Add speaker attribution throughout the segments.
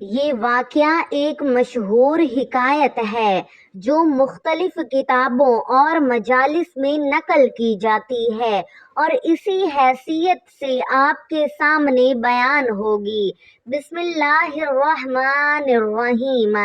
Speaker 1: یہ واقعہ ایک مشہور حکایت ہے جو مختلف کتابوں اور مجالس میں نقل کی جاتی ہے اور اسی حیثیت سے آپ کے سامنے بیان ہوگی۔ بسم اللہ الرحمن الرحیم۔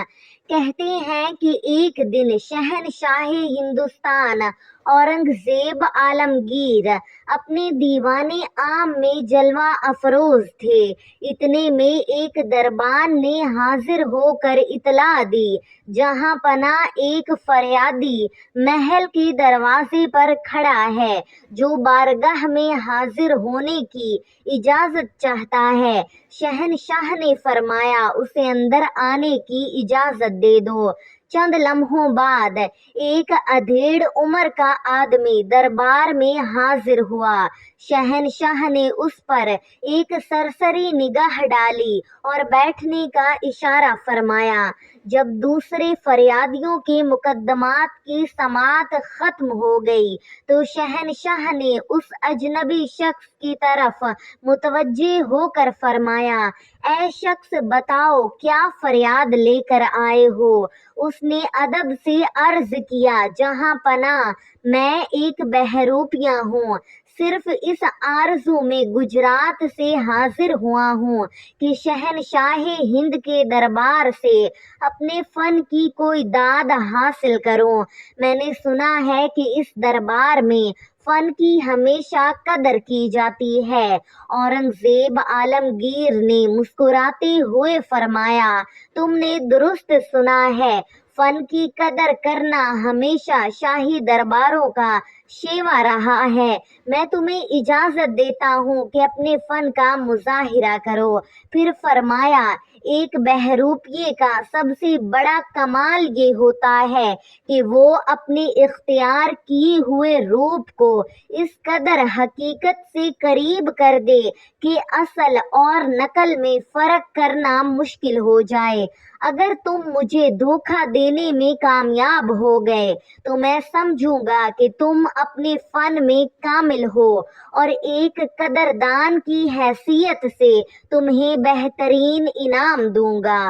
Speaker 1: کہتے ہیں کہ ایک دن شہنشاہ ہندوستان اورنگزیب عالمگیر اپنے دیوان عام میں جلوہ افروز تھے۔ اتنے میں ایک دربان نے حاضر ہو کر اطلاع دی۔ جہاں پناہ ایک فریادی محل کے دروازے پر کھڑا ہے جو بارگاہ میں حاضر ہونے کی اجازت چاہتا ہے۔ شہنشاہ نے فرمایا اسے اندر آنے کی اجازت دے دو۔ چند لمحوں بعد ایک ادھیڑ عمر کا آدمی دربار میں حاضر ہوا۔ شہنشاہ نے اس پر ایک سرسری نگاہ ڈالی اور بیٹھنے کا اشارہ فرمایا۔ جب دوسرے فریادیوں کے مقدمات کی سماعت ختم ہو گئی تو شہنشاہ نے اس اجنبی شخص کی طرف متوجہ ہو کر فرمایا، اے شخص بتاؤ کیا فریاد لے کر آئے ہو؟ اس نے ادب سے عرض کیا، جہاں پناہ میں ایک بہروپیہ ہوں، صرف اس آرزو میں گجرات سے حاضر ہوا ہوں کہ شہنشاہ ہند کے دربار سے اپنے فن کی کوئی داد حاصل کروں۔ میں نے سنا ہے کہ اس دربار میں فن کی ہمیشہ قدر کی جاتی ہے۔ اورنگزیب عالمگیر نے مسکراتے ہوئے فرمایا، تم نے درست سنا ہے، فن کی قدر کرنا ہمیشہ شاہی درباروں کا شیوا رہا ہے۔ میں تمہیں اجازت دیتا ہوں کہ اپنے فن کا مظاہرہ کرو۔ پھر فرمایا، ایک بہروپیے کا سب سے بڑا کمال یہ ہوتا ہے کہ وہ اپنے اختیار کیے ہوئے روپ کو اس قدر حقیقت سے قریب کر دے کہ اصل اور نقل میں فرق کرنا مشکل ہو جائے۔ اگر تم مجھے دھوکہ دینے میں کامیاب ہو گئے تو میں سمجھوں گا کہ تم اپنے فن میں کامل ہو اور ایک قدردان کی حیثیت سے تمہیں بہترین انعام دوں گا۔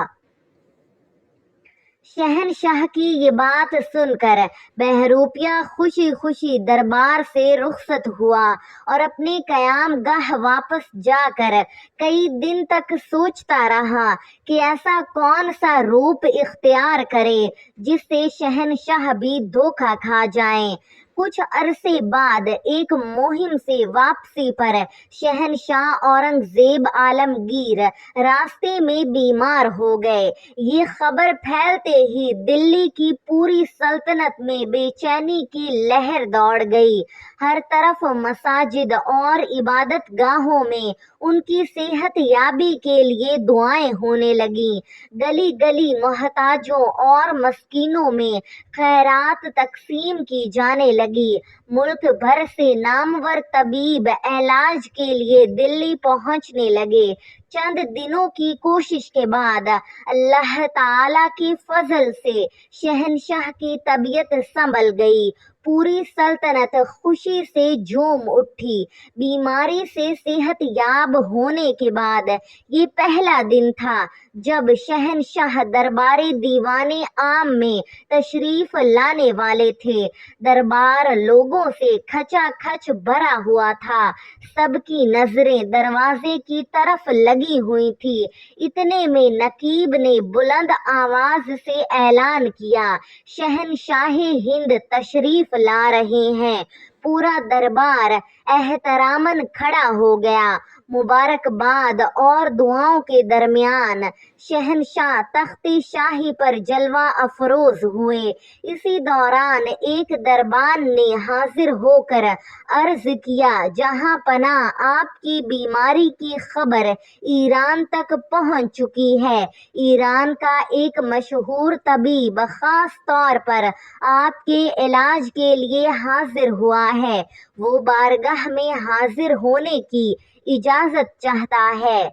Speaker 1: شہنشاہ کی یہ بات سن کر بہروپیہ خوشی خوشی دربار سے رخصت ہوا اور اپنے قیام گاہ واپس جا کر کئی دن تک سوچتا رہا کہ ایسا کون سا روپ اختیار کرے جس سے شہنشاہ بھی دھوکہ کھا جائیں۔ کچھ عرصے بعد ایک مہم سے واپسی پر شہنشاہ اورنگزیب عالمگیر راستے میں بیمار ہو گئے۔ یہ خبر پھیلتے ہی دلی کی پوری سلطنت میں بے چینی کی لہر دوڑ گئی۔ ہر طرف مساجد اور عبادت گاہوں میں ان کی صحت یابی کے لیے دعائیں ہونے لگیں۔ گلی گلی محتاجوں اور مسکینوں میں خیرات تقسیم کی جانے لگی۔ ملک بھر سے نامور طبیب علاج کے لیے دلی پہنچنے لگے۔ چند دنوں کی کوشش کے بعد اللہ تعالیٰ کے فضل سے شہنشاہ کی طبیعت سنبھل گئی۔ پوری سلطنت خوشی سے جھوم اٹھی۔ بیماری سے صحت یاب ہونے کے بعد یہ پہلا دن تھا جب شہنشاہ درباری دیوان عام میں تشریف لانے والے تھے۔ دربار لوگوں سے کھچا کھچ بھرا ہوا تھا۔ سب کی نظریں دروازے کی طرف لگی ہوئی تھی۔ اتنے میں نقیب نے بلند آواز سے اعلان کیا، شہنشاہ ہند تشریف لا رہے ہیں۔ پورا دربار احتراماً کھڑا ہو گیا۔ مبارکباد اور دعاؤں کے درمیان شہنشاہ تخت شاہی پر جلوہ افروز ہوئے۔ اسی دوران ایک دربان نے حاضر ہو کر عرض کیا، جہاں پناہ آپ کی بیماری کی خبر ایران تک پہنچ چکی ہے۔ ایران کا ایک مشہور طبیب خاص طور پر آپ کے علاج کے لیے حاضر ہوا ہے۔ وہ بارگاہ میں حاضر ہونے کی اجازت چاہتا ہے۔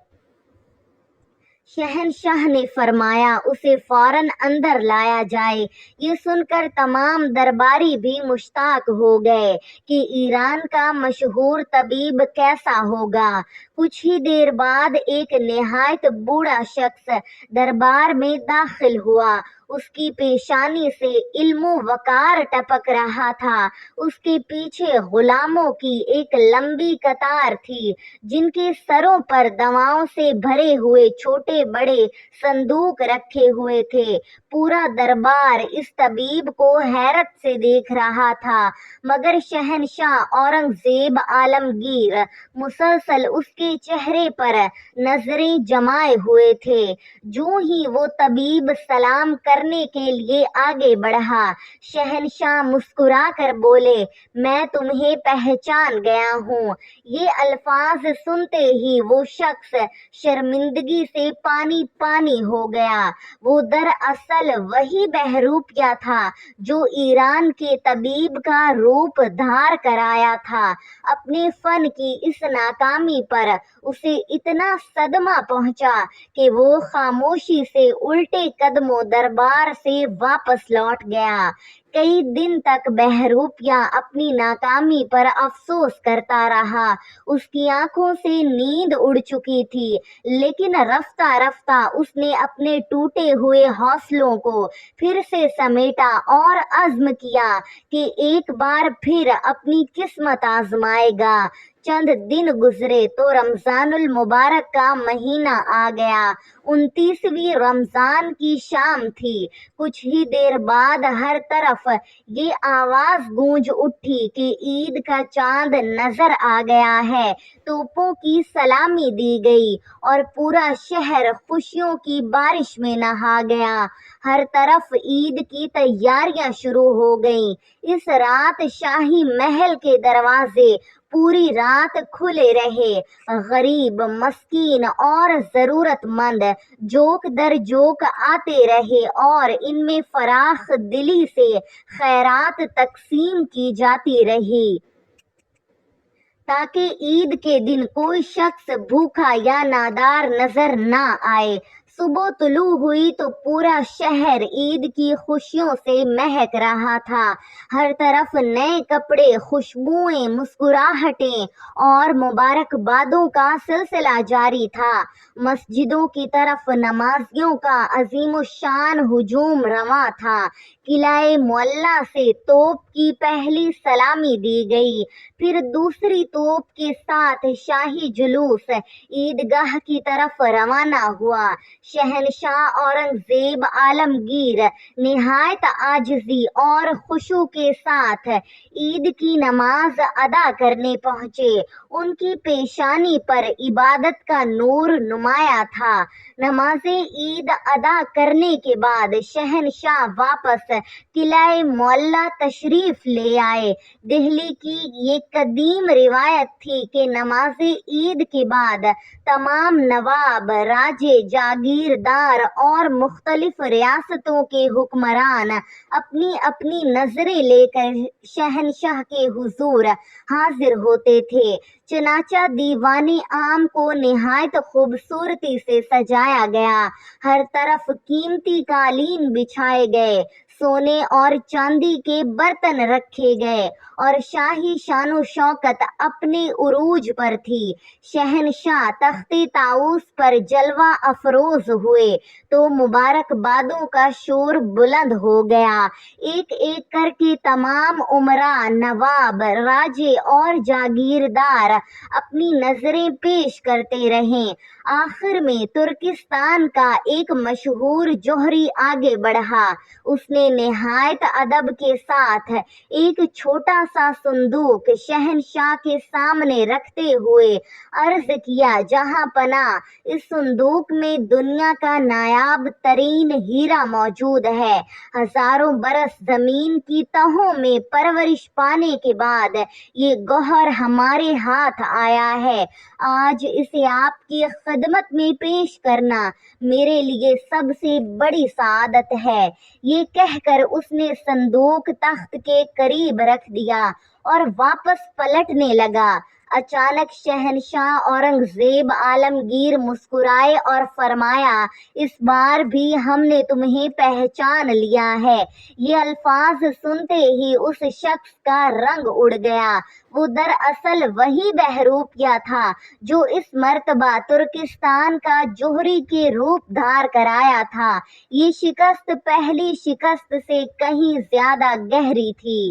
Speaker 1: شہنشاہ نے فرمایا اسے فوراً اندر لایا جائے۔ یہ سن کر تمام درباری بھی مشتاق ہو گئے کہ ایران کا مشہور طبیب کیسا ہوگا۔ کچھ ہی دیر بعد ایک نہایت بوڑھا شخص دربار میں داخل ہوا۔ اس کی پیشانی سے علم و وقار ٹپک رہا تھا۔ اس کے پیچھے غلاموں کی ایک لمبی قطار تھی جن کے سروں پر دواؤں سے بھرے ہوئے چھوٹے بڑے صندوق رکھے ہوئے تھے۔ پورا دربار اس طبیب کو حیرت سے دیکھ رہا تھا، مگر شہنشاہ اورنگزیب عالمگیر مسلسل اس کے چہرے پر نظریں جمائے ہوئے تھے۔ جو ہی وہ طبیب سلام کرنے کے لیے آگے بڑھا، شہنشاہ مسکرا کر بولے، میں تمہیں پہچان گیا ہوں۔ یہ الفاظ سنتے ہی وہ شخص شرمندگی سے پانی پانی ہو گیا۔ وہ دراصل وہی بہروپیہ تھا جو ایران کے طبیب کا روپ دھار کر آیا تھا۔ اپنے فن کی اس ناکامی پر اسے اتنا صدمہ پہنچا کہ وہ خاموشی سے الٹے قدموں دربار سے واپس لوٹ گیا۔ کئی دن تک بہروپیہ اپنی ناکامی پر افسوس کرتا رہا۔ اس کی آنکھوں سے نیند اڑ چکی تھی، لیکن رفتہ رفتہ اس نے اپنے ٹوٹے ہوئے حوصلوں کو پھر سے سمیٹا اور عزم کیا کہ ایک بار پھر اپنی قسمت آزمائے گا۔ چند دن گزرے تو رمضان المبارک کا مہینہ آ گیا۔ 29ویں رمضان کی شام تھی۔ کچھ ہی دیر بعد ہر طرف یہ آواز گونج اٹھی کہ عید کا چاند نظر آ گیا ہے۔ توپوں کی سلامی دی گئی اور پورا شہر خوشیوں کی بارش میں نہا گیا۔ ہر طرف عید کی تیاریاں شروع ہو گئیں۔ اس رات شاہی محل کے دروازے پوری رات کھلے رہے۔ غریب، مسکین اور ضرورت مند جوک در جوک آتے رہے اور ان میں فراخ دلی سے خیرات تقسیم کی جاتی رہی تاکہ عید کے دن کوئی شخص بھوکا یا نادار نظر نہ آئے۔ صبح طلوع ہوئی تو پورا شہر عید کی خوشیوں سے مہک رہا تھا۔ ہر طرف نئے کپڑے، خوشبوئیں، مسکراہٹیں اور مبارکبادوں کا سلسلہ جاری تھا۔ مسجدوں کی طرف نمازیوں کا عظیم الشان ہجوم رواں تھا۔ قلعہ معلیٰ سے توپ کی پہلی سلامی دی گئی، پھر دوسری توپ کے ساتھ شاہی جلوس عیدگاہ کی طرف روانہ ہوا۔ شہنشاہ اورنگزیب عالمگیر نہایت عاجزی اور خشوع کے ساتھ عید کی نماز ادا کرنے پہنچے۔ ان کی پیشانی پر عبادت کا نور نمایاں تھا۔ نماز عید ادا کرنے کے بعد شہنشاہ واپس قلعہ معلیٰ تشریف لے آئے۔ دہلی کی یہ قدیم روایت تھی کہ نماز عید کے بعد تمام نواب، راجے، جاگیردار اور مختلف ریاستوں کے حکمران اپنی اپنی نظریں لے کر شہنشاہ کے حضور حاضر ہوتے تھے۔ چنانچہ دیوان عام کو نہایت خوبصورتی سے سجایا گیا۔ ہر طرف قیمتی قالین بچھائے گئے، سونے اور چاندی کے برتن رکھے گئے اور شاہی شان و شوکت اپنے عروج پر تھی۔ شہنشاہ تخت طاؤس پر جلوہ افروز ہوئے تو مبارکبادوں کا شور بلند ہو گیا۔ ایک ایک کر کے تمام امراء، نواب، راجے اور جاگیردار اپنی نظریں پیش کرتے رہے۔ آخر میں ترکستان کا ایک مشہور جوہری آگے بڑھا۔ اس نے نہایت ادب کے ساتھ ایک چھوٹا سا صندوق شہنشاہ کے سامنے رکھتے ہوئے عرض کیا، جہاں پناہ، اس صندوق میں دنیا کا نایاب ترین ہیرا موجود ہے۔ ہزاروں برس زمین کی تہوں میں پرورش پانے کے بعد یہ گوہر ہمارے ہاتھ آیا ہے۔ آج اسے آپ کی خدمت میں پیش کرنا میرے لیے سب سے بڑی سعادت ہے۔ یہ کہہ کر اس نے صندوق تخت کے قریب رکھ دیا اور واپس پلٹنے لگا۔ اچانک شہنشاہ اورنگزیب عالمگیر مسکرائے اور فرمایا، اس بار بھی ہم نے تمہیں پہچان لیا ہے۔ یہ الفاظ سنتے ہی اس شخص کا رنگ اڑ گیا۔ وہ دراصل وہی بہروپیہ تھا جو اس مرتبہ ترکستان کا جوہری کے روپ دھار کر آیا تھا۔ یہ شکست پہلی شکست سے کہیں زیادہ گہری تھی۔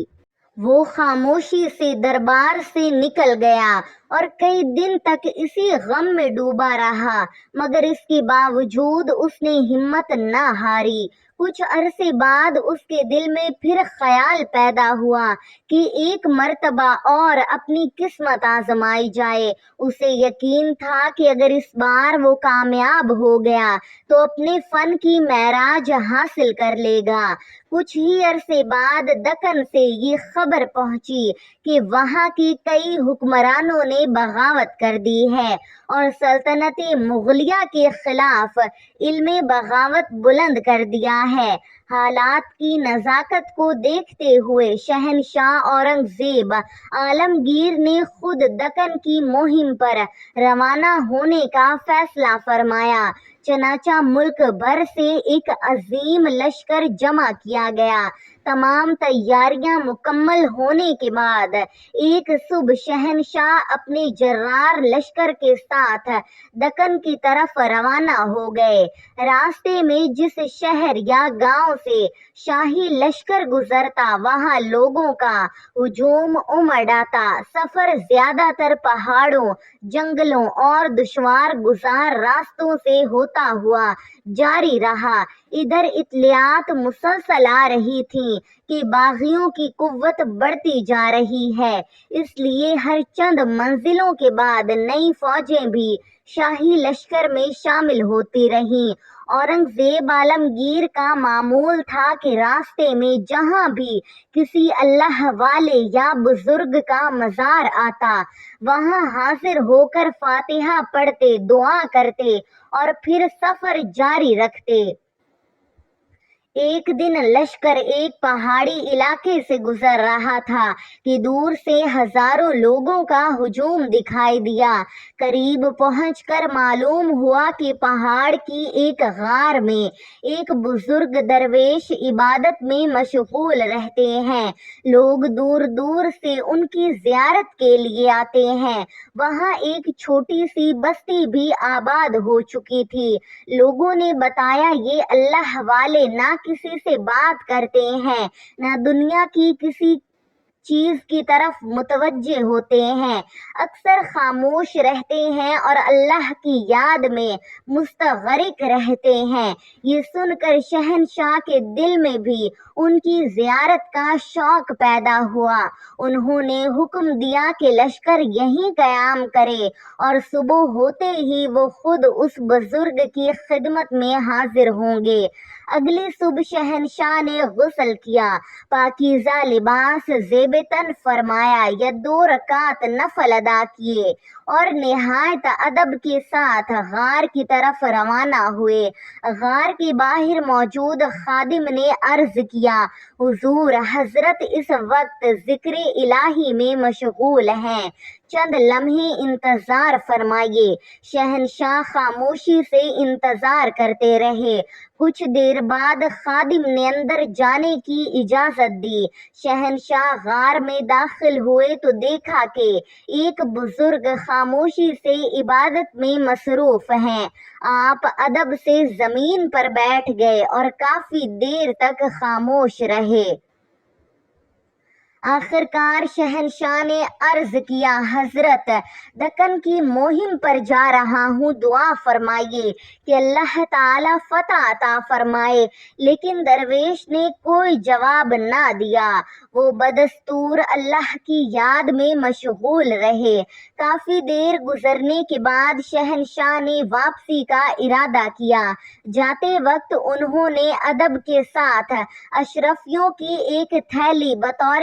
Speaker 1: وہ خاموشی سے دربار سے نکل گیا اور کئی دن تک اسی غم میں ڈوبا رہا، مگر اس کے باوجود اس نے ہمت نہ ہاری۔ کچھ عرصے بعد اس کے دل میں پھر خیال پیدا ہوا کہ ایک مرتبہ اور اپنی قسمت آزمائی جائے۔ اسے یقین تھا کہ اگر اس بار وہ کامیاب ہو گیا تو اپنے فن کی معراج حاصل کر لے گا۔ کچھ ہی عرصے بعد دکن سے یہ خبر پہنچی کہ وہاں کے کئی حکمرانوں نے بغاوت کر دی ہے اور سلطنت مغلیہ کے خلاف علم بغاوت بلند کر دیا ہے۔ حالات کی نزاکت کو دیکھتے ہوئے شہنشاہ اورنگزیب عالمگیر نے خود دکن کی مہم پر روانہ ہونے کا فیصلہ فرمایا۔ چنانچہ ملک بھر سے ایک عظیم لشکر جمع کیا گیا۔ تمام تیاریاں مکمل ہونے کے بعد ایک صبح شہنشاہ اپنے جرار لشکر کے ساتھ دکن کی طرف روانہ ہو گئے۔ راستے میں جس شہر یا گاؤں سے شاہی لشکر گزرتا وہاں لوگوں کا ہجوم امڑ آتا۔ سفر زیادہ تر پہاڑوں، جنگلوں اور دشوار گزار راستوں سے ہوتا ہوا جاری رہا۔ ادھر اطلاعات مسلسل آ رہی تھیں کہ باغیوں کی قوت بڑھتی جا رہی ہے، اس لیے ہر چند منزلوں کے بعد نئی فوجیں بھی شاہی لشکر میں شامل ہوتی رہیں۔ اورنگزیب عالمگیر کا معمول تھا کہ راستے میں جہاں بھی کسی اللہ والے یا بزرگ کا مزار آتا وہاں حاضر ہو کر فاتحہ پڑھتے، دعا کرتے اور پھر سفر جاری رکھتے۔ ایک دن لشکر ایک پہاڑی علاقے سے گزر رہا تھا کہ دور سے ہزاروں لوگوں کا ہجوم دکھائی دیا۔ قریب پہنچ کر معلوم ہوا کہ پہاڑ کی ایک غار میں ایک بزرگ درویش عبادت میں مشغول رہتے ہیں۔ لوگ دور دور سے ان کی زیارت کے لیے آتے ہیں۔ وہاں ایک چھوٹی سی بستی بھی آباد ہو چکی تھی۔ لوگوں نے بتایا یہ اللہ والے نہ کسی سے بات کرتے ہیں، نہ دنیا کی کسی چیز کی طرف متوجہ ہوتے ہیں، اکثر خاموش رہتے ہیں اور اللہ کی یاد میں مستغرق رہتے ہیں۔ یہ سن کر شہنشاہ کے دل میں بھی ان کی زیارت کا شوق پیدا ہوا۔ انہوں نے حکم دیا کہ لشکر یہیں قیام کرے اور صبح ہوتے ہی وہ خود اس بزرگ کی خدمت میں حاضر ہوں گے۔ اگلی صبح شہنشاہ نے غسل کیا، پاکیزہ لباس زیب تن فرمایا یا 2 رکعت نفل ادا کیے اور نہایت ادب کے ساتھ غار کی طرف روانہ ہوئے۔ غار کے باہر موجود خادم نے عرض کیا، حضور حضرت اس وقت ذکر الہی میں مشغول ہیں، چند لمحے انتظار فرمائیے۔ شہنشاہ خاموشی سے انتظار کرتے رہے۔ کچھ دیر بعد خادم نے اندر جانے کی اجازت دی۔ شہنشاہ غار میں داخل ہوئے تو دیکھا کہ ایک بزرگ خاموشی سے عبادت میں مصروف ہیں۔ آپ ادب سے زمین پر بیٹھ گئے اور کافی دیر تک خاموش رہے۔ آخرکار شہنشاہ نے عرض کیا، حضرت دکن کی مہم پر جا رہا ہوں، دعا فرمائیے کہ اللہ تعالی فتح عطا فرمائے۔ لیکن درویش نے کوئی جواب نہ دیا۔ وہ بدستور اللہ کی یاد میں مشغول رہے۔ کافی دیر گزرنے کے بعد شہنشاہ نے واپسی کا ارادہ کیا۔ جاتے وقت انہوں نے ادب کے ساتھ اشرفیوں کی ایک تھیلی بطور